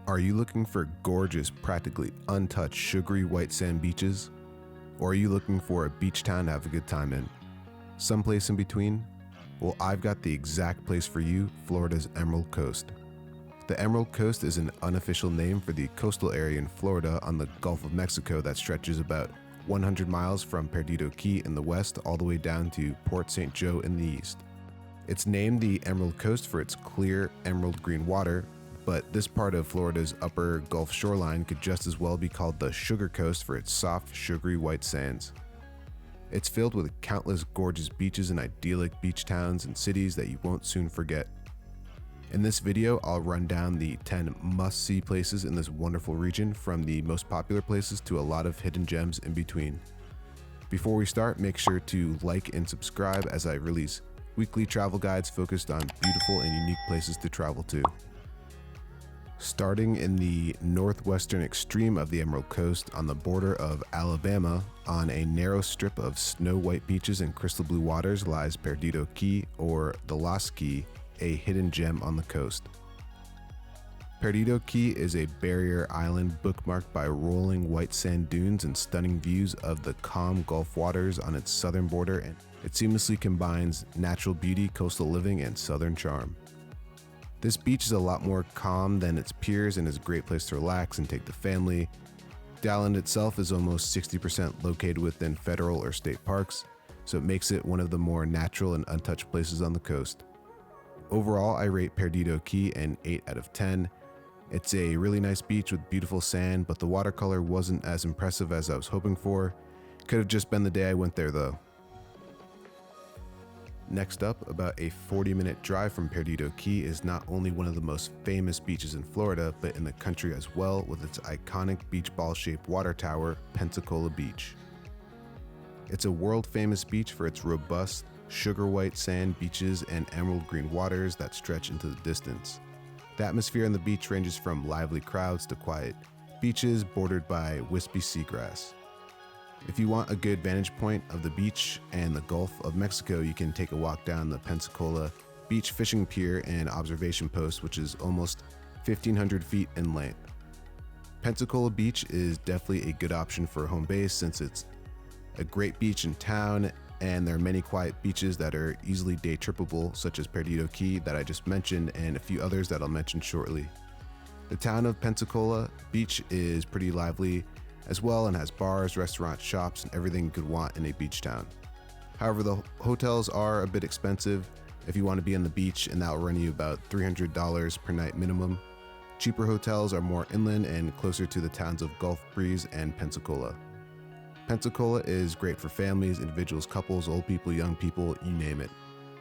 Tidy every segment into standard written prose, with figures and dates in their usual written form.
Are you looking for gorgeous, practically untouched, sugary white sand beaches? Or are you looking for a beach town to have a good time in? Someplace in between? Well, I've got the exact place for you, Florida's Emerald Coast. The Emerald Coast is an unofficial name for the coastal area in Florida on the Gulf of Mexico that stretches about 100 miles from Perdido Key in the west all the way down to Port St. Joe in the east. It's named the Emerald Coast for its clear emerald green water, but this part of Florida's upper Gulf shoreline could just as well be called the Sugar Coast for its soft, sugary white sands. It's filled with countless gorgeous beaches and idyllic beach towns and cities that you won't soon forget. In this video, I'll run down the 10 must-see places in this wonderful region, from the most popular places to a lot of hidden gems in between. Before we start, make sure to like and subscribe as I release weekly travel guides focused on beautiful and unique places to travel to. Starting in the northwestern extreme of the Emerald Coast on the border of Alabama, on a narrow strip of snow-white beaches and crystal blue waters lies Perdido Key, or the Lost Key, a hidden gem on the coast. Perdido Key is a barrier island bookmarked by rolling white sand dunes and stunning views of the calm Gulf waters on its southern border, and it seamlessly combines natural beauty, coastal living, and southern charm. This beach is a lot more calm than its peers and is a great place to relax and take the family. The island itself is almost 60% located within federal or state parks, so it makes it one of the more natural and untouched places on the coast. Overall, I rate Perdido Key an 8 out of 10. It's a really nice beach with beautiful sand, but the watercolor wasn't as impressive as I was hoping for. Could have just been the day I went there though. Next up, about a 40-minute drive from Perdido Key, is not only one of the most famous beaches in Florida, but in the country as well, with its iconic beach ball-shaped water tower, Pensacola Beach. It's a world-famous beach for its robust, sugar white sand beaches and emerald green waters that stretch into the distance. The atmosphere on the beach ranges from lively crowds to quiet beaches bordered by wispy seagrass. If you want a good vantage point of the beach and the Gulf of Mexico, you can take a walk down the Pensacola Beach fishing pier and observation post, which is almost 1,500 feet in length. Pensacola Beach is definitely a good option for a home base since it's a great beach in town, and there are many quiet beaches that are easily day trippable, such as Perdido Key that I just mentioned, and a few others that I'll mention shortly. The town of Pensacola Beach is pretty lively as well and has bars, restaurants, shops, and everything you could want in a beach town. However, the hotels are a bit expensive if you want to be on the beach, and that will run you about $300 per night minimum. Cheaper hotels are more inland and closer to the towns of Gulf Breeze and Pensacola. Pensacola is great for families, individuals, couples, old people, young people, you name it.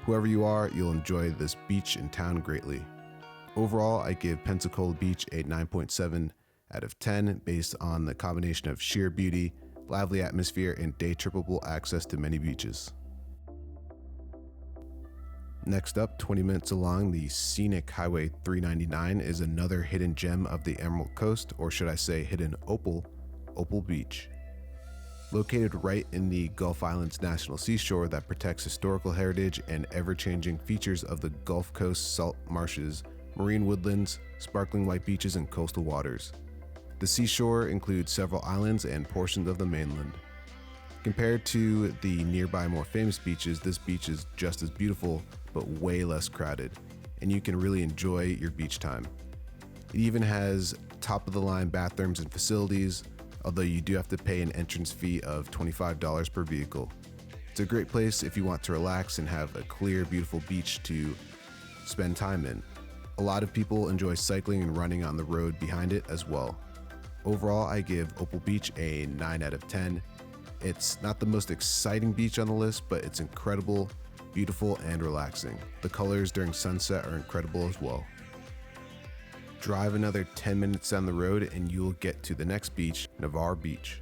Whoever you are, you'll enjoy this beach and town greatly. Overall, I give Pensacola Beach a 9.7 out of 10 based on the combination of sheer beauty, lively atmosphere, and day trippable access to many beaches. Next up, 20 minutes along the scenic Highway 399 is another hidden gem of the Emerald Coast, or should I say hidden Opal Beach. Located right in the Gulf Islands National Seashore that protects historical heritage and ever-changing features of the Gulf Coast salt marshes, marine woodlands, sparkling white beaches, and coastal waters. The seashore includes several islands and portions of the mainland. Compared to the nearby more famous beaches, this beach is just as beautiful, but way less crowded, and you can really enjoy your beach time. It even has top-of-the-line bathrooms and facilities, although you do have to pay an entrance fee of $25 per vehicle. It's a great place if you want to relax and have a clear, beautiful beach to spend time in. A lot of people enjoy cycling and running on the road behind it as well. Overall, I give Opal Beach a 9 out of 10. It's not the most exciting beach on the list, but it's incredible, beautiful, and relaxing. The colors during sunset are incredible as well. Drive another 10 minutes down the road and you'll get to the next beach, Navarre Beach.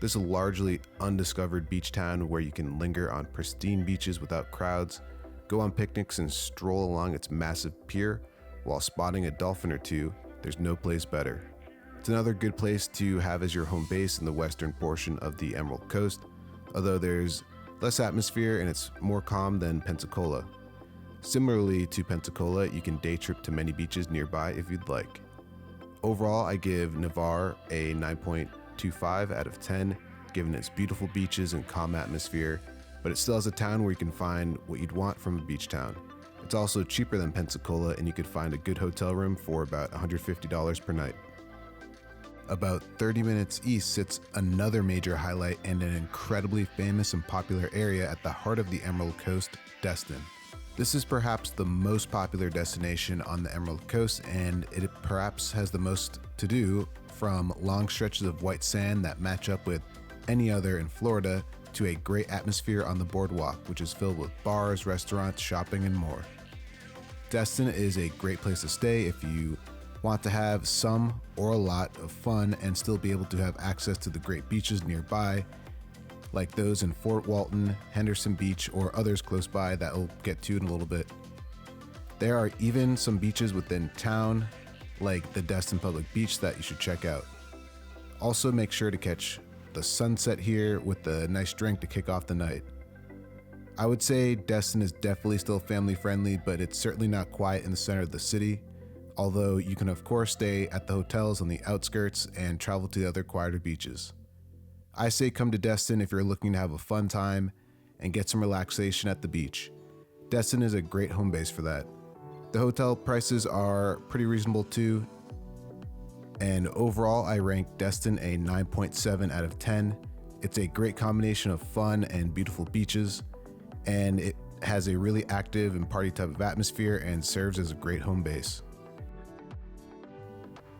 This is a largely undiscovered beach town where you can linger on pristine beaches without crowds, go on picnics, and stroll along its massive pier while spotting a dolphin or two. There's no place better. It's another good place to have as your home base in the western portion of the Emerald Coast, although there's less atmosphere and it's more calm than Pensacola. Similarly to Pensacola, you can day trip to many beaches nearby if you'd like. Overall, I give Navarre a 9.25 out of 10, given its beautiful beaches and calm atmosphere, but it still has a town where you can find what you'd want from a beach town. It's also cheaper than Pensacola, and you could find a good hotel room for about $150 per night. About 30 minutes east sits another major highlight and an incredibly famous and popular area at the heart of the Emerald Coast, Destin. This is perhaps the most popular destination on the Emerald Coast, and it perhaps has the most to do, from long stretches of white sand that match up with any other in Florida to a great atmosphere on the boardwalk, which is filled with bars, restaurants, shopping, and more. Destin is a great place to stay if you want to have some or a lot of fun and still be able to have access to the great beaches nearby, like those in Fort Walton, Henderson Beach, or others close by that we'll get to in a little bit. There are even some beaches within town, like the Destin Public Beach, that you should check out. Also, make sure to catch the sunset here with a nice drink to kick off the night. I would say Destin is definitely still family friendly, but it's certainly not quiet in the center of the city, although you can of course stay at the hotels on the outskirts and travel to the other quieter beaches. I say come to Destin if you're looking to have a fun time and get some relaxation at the beach. Destin is a great home base for that. The hotel prices are pretty reasonable too, and overall I rank Destin a 9.7 out of 10. It's a great combination of fun and beautiful beaches, and it has a really active and party type of atmosphere and serves as a great home base.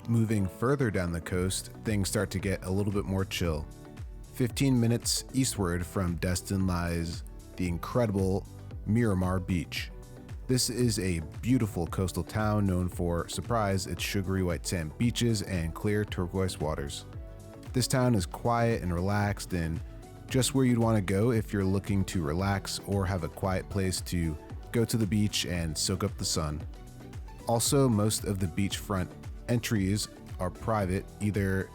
Moving further down the coast, things start to get a little bit more chill. 15 minutes eastward from Destin lies the incredible Miramar Beach. This is a beautiful coastal town known for, surprise, its sugary white sand beaches and clear turquoise waters. This town is quiet and relaxed and just where you'd want to go if you're looking to relax or have a quiet place to go to the beach and soak up the sun. Also, most of the beachfront entries are private, either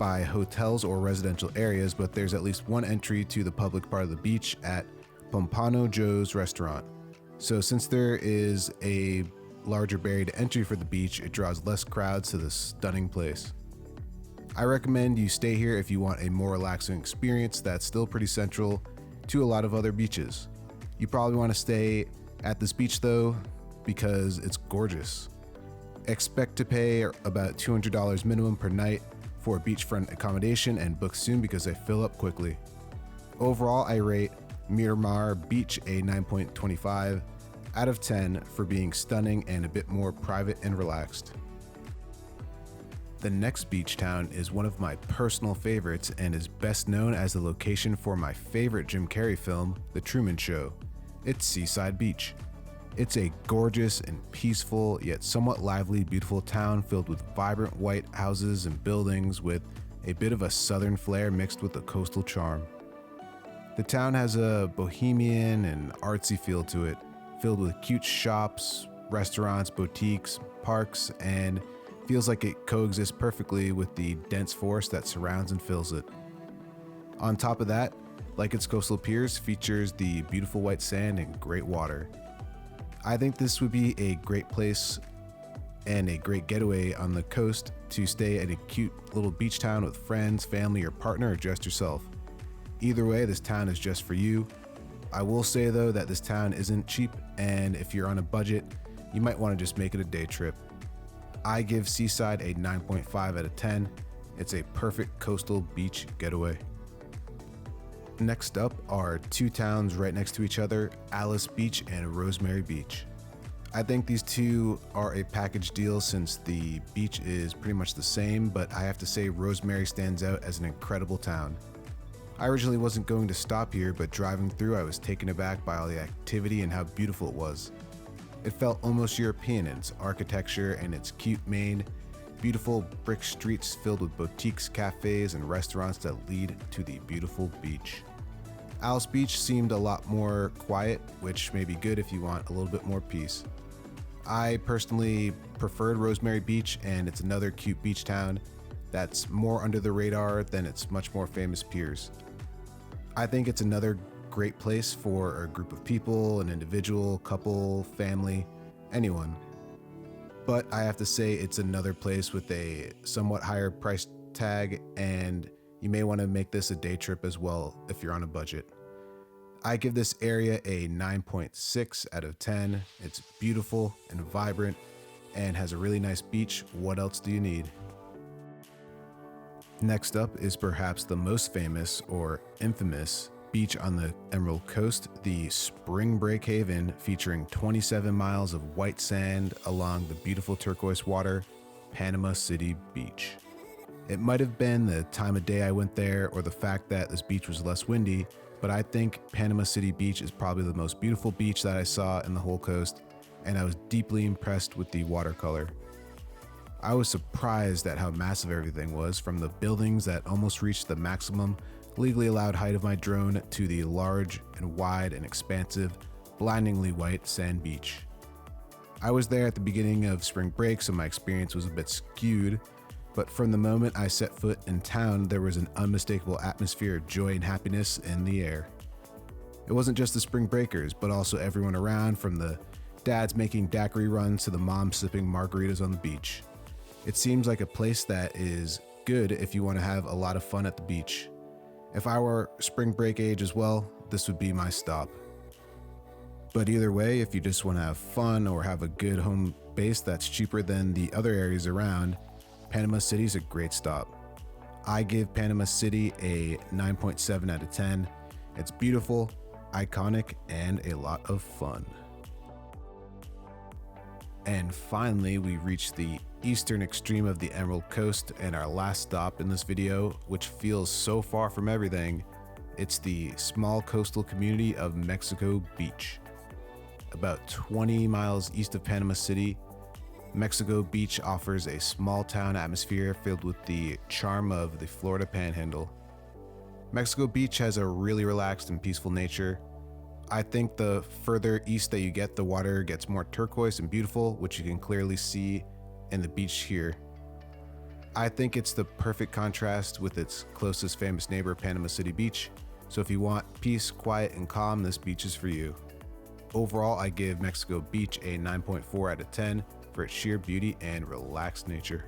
by hotels or residential areas, but there's at least one entry to the public part of the beach at Pompano Joe's restaurant. So since there is a larger barrier to entry for the beach, it draws less crowds to this stunning place. I recommend you stay here if you want a more relaxing experience that's still pretty central to a lot of other beaches. You probably want to stay at this beach though, because it's gorgeous. Expect to pay about $200 minimum per night for beachfront accommodation and book soon because they fill up quickly. Overall, I rate Miramar Beach a 9.25 out of 10 for being stunning and a bit more private and relaxed. The next beach town is one of my personal favorites and is best known as the location for my favorite Jim Carrey film, The Truman Show. It's Seaside Beach. It's a gorgeous and peaceful, yet somewhat lively, beautiful town filled with vibrant white houses and buildings with a bit of a southern flair mixed with a coastal charm. The town has a bohemian and artsy feel to it, filled with cute shops, restaurants, boutiques, parks, and feels like it coexists perfectly with the dense forest that surrounds and fills it. On top of that, like its coastal peers, features the beautiful white sand and great water. I think this would be a great place and a great getaway on the coast to stay at a cute little beach town with friends, family, or partner, or just yourself. Either way, this town is just for you. I will say though that this town isn't cheap, and if you're on a budget, you might want to just make it a day trip. I give Seaside a 9.5 out of 10. It's a perfect coastal beach getaway. Next up are two towns right next to each other, Alys Beach and Rosemary Beach. I think these two are a package deal since the beach is pretty much the same, but I have to say Rosemary stands out as an incredible town. I originally wasn't going to stop here, but driving through I was taken aback by all the activity and how beautiful it was. It felt almost European in its architecture and its cute main, beautiful brick streets filled with boutiques, cafes, and restaurants that lead to the beautiful beach. Alys Beach seemed a lot more quiet, which may be good if you want a little bit more peace. I personally preferred Rosemary Beach, and it's another cute beach town that's more under the radar than its much more famous peers. I think it's another great place for a group of people, an individual, couple, family, anyone. but I have to say it's another place with a somewhat higher price tag, and you may want to make this a day trip as well if you're on a budget. I give this area a 9.6 out of 10. It's beautiful and vibrant and has a really nice beach. What else do you need? Next up is perhaps the most famous or infamous beach on the Emerald Coast, the Spring Break Haven, featuring 27 miles of white sand along the beautiful turquoise water, Panama City Beach. It might have been the time of day I went there or the fact that this beach was less windy, but I think Panama City Beach is probably the most beautiful beach that I saw in the whole coast, and I was deeply impressed with the watercolor. I was surprised at how massive everything was, from the buildings that almost reached the maximum legally allowed height of my drone to the large and wide and expansive, blindingly white sand beach. I was there at the beginning of spring break, so my experience was a bit skewed, but from the moment I set foot in town, there was an unmistakable atmosphere of joy and happiness in the air. It wasn't just the spring breakers, but also everyone around, from the dads making daiquiri runs to the moms sipping margaritas on the beach. It seems like a place that is good if you want to have a lot of fun at the beach. If I were spring break age as well, this would be my stop. But either way, if you just want to have fun or have a good home base that's cheaper than the other areas around, Panama City is a great stop. I give Panama City a 9.7 out of 10. It's beautiful, iconic, and a lot of fun. And finally, we reached the eastern extreme of the Emerald Coast and our last stop in this video, which feels so far from everything. It's the small coastal community of Mexico Beach. About 20 miles east of Panama City, Mexico Beach offers a small town atmosphere filled with the charm of the Florida Panhandle. Mexico Beach has a really relaxed and peaceful nature. I think the further east that you get, the water gets more turquoise and beautiful, which you can clearly see in the beach here. I think it's the perfect contrast with its closest famous neighbor, Panama City Beach. So if you want peace, quiet, and calm, this beach is for you. Overall, I give Mexico Beach a 9.4 out of 10 for its sheer beauty and relaxed nature.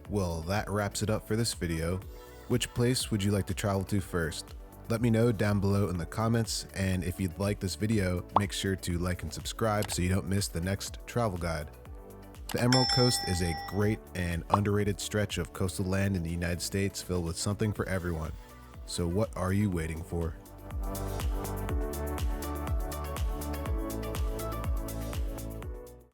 Well, that wraps it up for this video. Which place would you like to travel to first? Let me know down below in the comments, and if you'd like this video, make sure to like and subscribe so you don't miss the next travel guide. The Emerald Coast is a great and underrated stretch of coastal land in the United States filled with something for everyone. So what are you waiting for?